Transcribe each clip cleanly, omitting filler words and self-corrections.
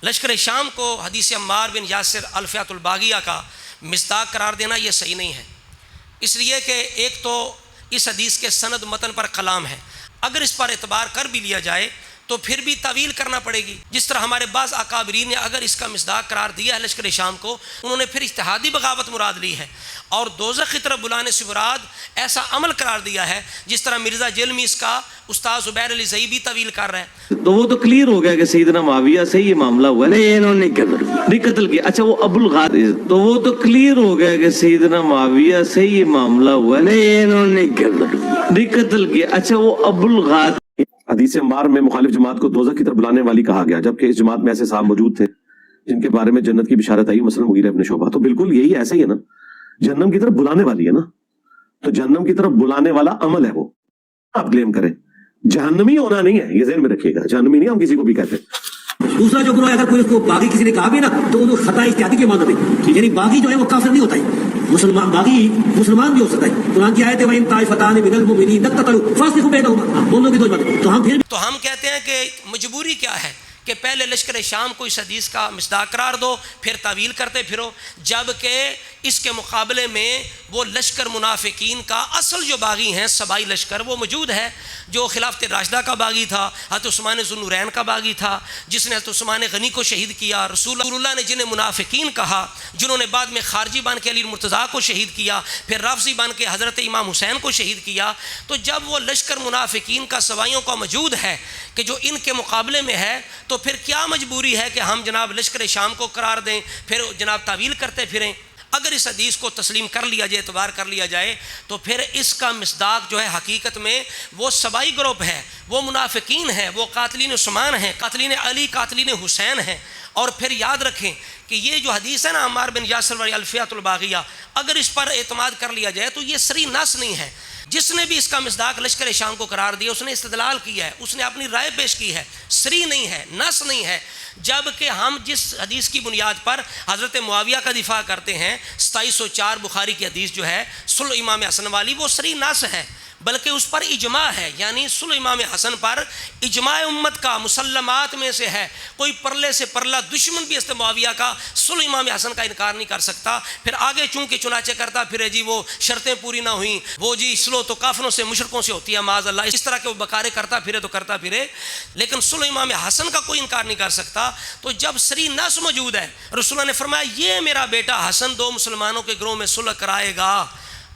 لشکر شام کو حدیث عمار بن یاسر الفیات الباغیہ کا مصداق قرار دینا یہ صحیح نہیں ہے، اس لیے کہ ایک تو اس حدیث کے سند متن پر کلام ہے، اگر اس پر اعتبار کر بھی لیا جائے تو پھر بھی تعویل کرنا پڑے گی. جس طرح ہمارے بعض اکابرین نے اگر اس کا مصداق قرار دیا ہے لشکر شام کو، انہوں نے پھر اجتہادی بغاوت مراد لی ہے اور دوزخ کی طرف بلانے سے مراد ایسا عمل قرار دیا ہے جس طرح مرزا جیلمی اس کا استاد زبیر علی زئی تعویل کر رہے ہیں. تو وہ تو کلیئر ہو گیا کہ سیدنا معاویہ سے یہ معاملہ ہوا ہے. نہیں انہوں نے نہیں قتل کیا. اچھا وہ ابو الغاز، تو وہ تو کلیئر ہو گیا کہ سیدنا معاویہ سے یہ معاملہ ہوا ہے. نہیں انہوں نے نہیں قتل کیا. اچھا وہ ابو الغاز. حدیث عمار میں مخالف جماعت کو دوزخ کی طرف بلانے والی کہا گیا، جبکہ اس جماعت میں ایسے صاحب موجود تھے جن کے بارے میں جنت کی بشارت آئی، مثلا مغیرہ ابن شعبہ. تو بالکل یہی ایسے ہی ہے نا، جہنم کی طرف بلانے والی ہے نا، تو جہنم کی طرف بلانے والا عمل ہے وہ. آپ کلیم کریں جہنمی ہونا نہیں ہے، یہ ذہن میں رکھیے گا، جہنمی نہیں ہم کسی کو بھی کہتے. دوسرا جو گروہ اگر کوئی اس کو باغی کسی نے کہا بھی نا تو وہ خطا اجتہادی کے معنی میں، یعنی باغی جو ہے وہ کافر نہیں ہوتا ہے، مسلمان باغی مسلمان بھی ہو سکتا ہے. قرآن کی آیت ہے وَإِن طَائِفَتَانِ مِنَ الْمُؤْمِنِينَ اقْتَتَلُوا فَأَصْلِحُوا بَيْنَهُمَا. دونوں کی دو باتیں. تو ہم کہتے ہیں کہ مجبوری کیا ہے کہ پہلے لشکر شام کو اس حدیث کا مصداق قرار دو پھر تعویل کرتے پھرو، جبکہ اس کے مقابلے میں وہ لشکر منافقین کا اصل جو باغی ہیں سبائی لشکر وہ موجود ہے، جو خلافت راشدہ کا باغی تھا، حضرت عثمان ذو النورین کا باغی تھا جس نے حضرت عثمان غنی کو شہید کیا. رسول اللہ نے جنہیں منافقین کہا، جنہوں نے بعد میں خارجی بن کے علی مرتضیٰ کو شہید کیا، پھر رافضی بن کے حضرت امام حسین کو شہید کیا. تو جب وہ لشکر منافقین کا سبائیوں کا موجود ہے کہ جو ان کے مقابلے میں ہے، تو پھر کیا مجبوری ہے کہ ہم جناب لشکر شام کو قرار دیں پھر جناب تعویل کرتے پھریں. اگر اس حدیث کو تسلیم کر لیا جائے، اعتبار کر لیا جائے، تو پھر اس کا مصداق جو ہے حقیقت میں وہ سبائی گروپ ہے، وہ منافقین ہیں، وہ قاتلین عثمان ہیں، قاتلین علی، قاتلین حسین ہیں. اور پھر یاد رکھیں کہ یہ جو حدیث ہے نا عمار بن یاسر والی الفیات الباغیہ، اگر اس پر اعتماد کر لیا جائے تو یہ صریح نص نہیں ہے. جس نے بھی اس کا مصداق لشکر شام کو قرار دیا اس نے استدلال کیا ہے، اس نے اپنی رائے پیش کی ہے، صریح نہیں ہے، نص نہیں ہے. جبکہ ہم جس حدیث کی بنیاد پر حضرت معاویہ کا دفاع کرتے ہیں 2704 بخاری کی حدیث جو ہے صلح امام حسن والی، وہ صریح نص ہے، بلکہ اس پر اجماع ہے. یعنی صلح امام حسن پر اجماع امت کا مسلمات میں سے ہے. کوئی پرلے سے پرلہ دشمن بھی است معاویہ کا صلح امام حسن کا انکار نہیں کر سکتا. پھر آگے چونکہ چنانچہ کرتا پھر جی وہ شرطیں پوری نہ ہوئیں، وہ جی صلح تو کافروں سے مشرکوں سے ہوتی ہے معاذ اللہ، اس طرح کے وہ بکارے کرتا پھرے تو کرتا پھرے، لیکن صلح امام حسن کا کوئی انکار نہیں کر سکتا. تو جب صریح نص موجود ہے، رسول اللہ نے فرمایا یہ میرا بیٹا حسن دو مسلمانوں کے گروہ میں صلح کرائے گا،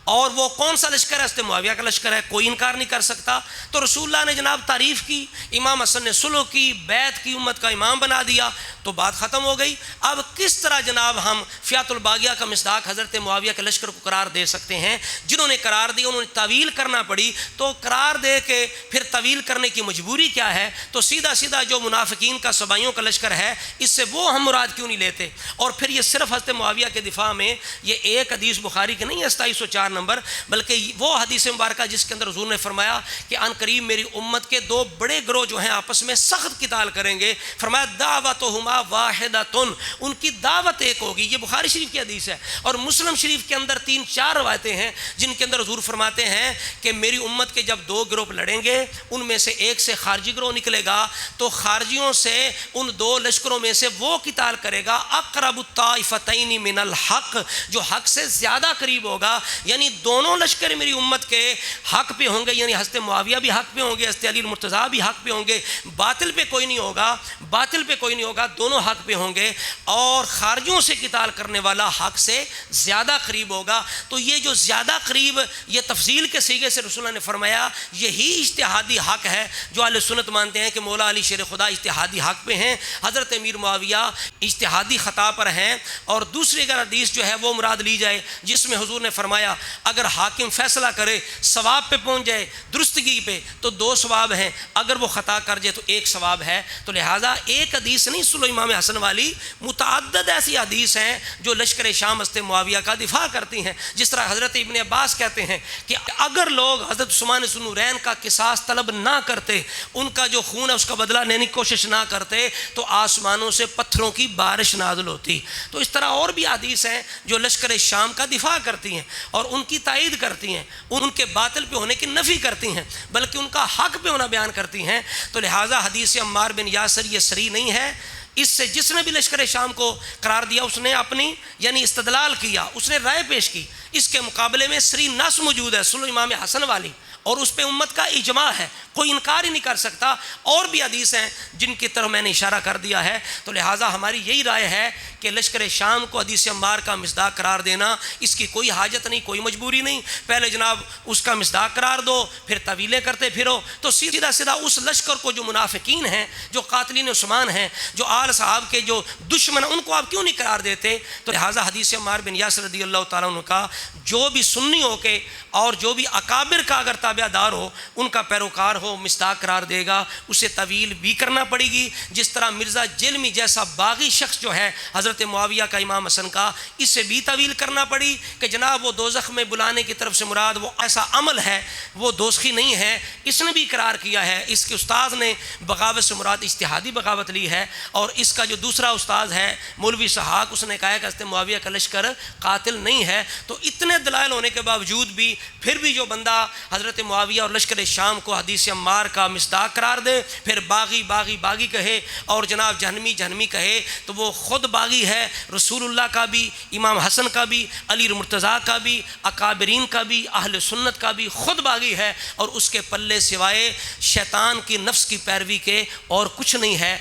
اور وہ کون سا لشکر ہے؟ حضرت معاویہ کا لشکر ہے، کوئی انکار نہیں کر سکتا. تو رسول اللہ نے جناب تعریف کی، امام حسن نے صلح کی، بیعت کی، امت کا امام بنا دیا، تو بات ختم ہو گئی. اب کس طرح جناب ہم فیات الباغیہ کا مصداق حضرت معاویہ کے لشکر کو قرار دے سکتے ہیں؟ جنہوں نے قرار دی انہوں نے تعویل کرنا پڑی، تو قرار دے کے پھر تعویل کرنے کی مجبوری کیا ہے؟ تو سیدھا سیدھا جو منافقین کا سبائیوں کا لشکر ہے اس سے وہ ہم مراد کیوں نہیں لیتے؟ اور پھر یہ صرف حضرت معاویہ کے دفاع میں یہ ایک حدیث بخاری کی نہیں ہے 2704 نمبر، بلکہ وہ حدیث مبارکہ جس کے اندر حضور نے فرمایا کہ ان قریب میری امت کے دو بڑے گروہ جو ہیں آپس میں سخت قتال کریں گے. فرمایا دعوتہما واحدۃ، ان کی دعوت ایک ہوگی. یہ بخاری شریف کی حدیث ہے. اور مسلم شریف کے اندر 3-4 روایتیں ہیں جن کے اندر حضور فرماتے ہیں کہ میری امت کے جب دو گروہ لڑیں گے، ان میں سے ایک سے خارجی گروہ نکلے گا، تو خارجیوں سے ان دو لشکروں میں سے وہ قتال کرے گا اقرب الطائفتین من الحق، جو حق سے زیادہ قریب ہوگا. یعنی دونوں لشکر میری امت کے حق پہ ہوں گے، یعنی حضرت معاویہ بھی حق پہ ہوں گے، حضرت علی مرتضیٰ بھی حق پہ ہوں گے، باطل پہ کوئی نہیں ہوگا، باطل پہ کوئی نہیں ہوگا، دونوں حق پہ ہوں گے. اور خارجیوں سے قتال کرنے والا حق سے زیادہ قریب ہوگا. تو یہ جو زیادہ قریب، یہ تفضیل کے صیغے سے رسول اللہ نے فرمایا یہی اجتہادی حق ہے جو اہل سنت مانتے ہیں کہ مولا علی شیر خدا اجتہادی حق پہ ہیں، حضرت امیر معاویہ اجتہادی خطا پر ہیں. اور دوسری اگر حدیث جو ہے وہ مراد لی جائے جس میں حضور نے فرمایا اگر حاکم فیصلہ کرے ثواب پہ پہنچ جائے، درستگی پہ، تو 2 ثواب ہیں، اگر وہ خطا کر جائے تو 1 ثواب ہے. تو لہٰذا ایک حدیث نہیں صلح امام حسن والی، متعدد ایسی حدیث ہیں جو لشکر شام حضرت معاویہ کا دفاع کرتی ہیں. جس طرح حضرت ابن عباس کہتے ہیں کہ اگر لوگ حضرت عثمان ذو النورین کا قصاص طلب نہ کرتے، ان کا جو خون ہے اس کا بدلہ لینے کی کوشش نہ کرتے، تو آسمانوں سے پتھروں کی بارش نازل ہوتی. تو اس طرح اور بھی حدیث ہیں جو لشکر شام کا دفاع کرتی ہیں. اور ان ان کی تائید کرتی ہیں، ان کے باطل پہ ہونے کی نفی کرتی ہیں، بلکہ ان کا حق پہ ہونا بیان کرتی ہیں۔ تو لہٰذا حدیث عمار بن یاسر یہ صریح نہیں ہے۔ اس سے جس نے بھی لشکر شام کو قرار دیا اس نے اپنی یعنی استدلال کیا، اس نے رائے پیش کی۔ اس کے مقابلے میں صریح نص موجود ہے سنن امام حسن والی، اور اس پہ امت کا اجماع ہے، کوئی انکار ہی نہیں کر سکتا۔ اور بھی حدیث ہیں جن کی طرف میں نے اشارہ کر دیا ہے۔ تو لہٰذا ہماری یہی رائے ہے کہ لشکر شام کو حدیث عمار کا مصداق قرار دینا اس کی کوئی حاجت نہیں، کوئی مجبوری نہیں۔ پہلے جناب اس کا مصداق قرار دو، پھر طویلیں کرتے پھرو، تو سیدھا سیدھا اس لشکر کو جو منافقین ہیں، جو قاتلین عثمان ہیں، جو آل صحاب کے جو دشمن ہیں، ان کو آپ کیوں نہیں قرار دیتے؟ تو لہٰذا حدیث عمار بن یاسر رضی اللہ تعالیٰ عنہ کا جو بھی سنی ہو کے اور جو بھی اکابر کا اگر تابع دار ہو، ان کا پیروکار ہو، مصداق قرار دے گا، اسے طویل بھی کرنا پڑے گی۔ جس طرح مرزا جلمی جیسا باغی شخص جو ہے حضرت معاویہ کا امام حسن کا، اسے بھی طویل کرنا پڑی کہ جناب وہ دوزخ میں بلانے کی طرف سے مراد وہ ایسا عمل ہے، وہ دوزخی نہیں ہے، اس نے بھی قرار کیا ہے۔ اس کے استاد نے بغاوت سے مراد اجتہادی بغاوت لی ہے، اور اس کا جو دوسرا استاد ہے مولوی سحاق، اس نے کہا ہے کہ حضرت معاویہ کا لشکر قاتل نہیں ہے۔ تو اتنے دلائل ہونے کے باوجود بھی پھر بھی جو بندہ حضرت معاویہ اور لشکر شام کو حدیث عمار کا مصداق قرار دے، پھر باغی باغی باغی کہے اور جناب جہنمی جہنمی کہے، تو وہ خود باغی ہے۔ رسول اللہ کا بھی، امام حسن کا بھی، علی مرتضیٰ کا بھی، اکابرین کا بھی، اہل سنت کا بھی خود باغی ہے، اور اس کے پلے سوائے شیطان کی نفس کی پیروی کے اور کچھ نہیں ہے۔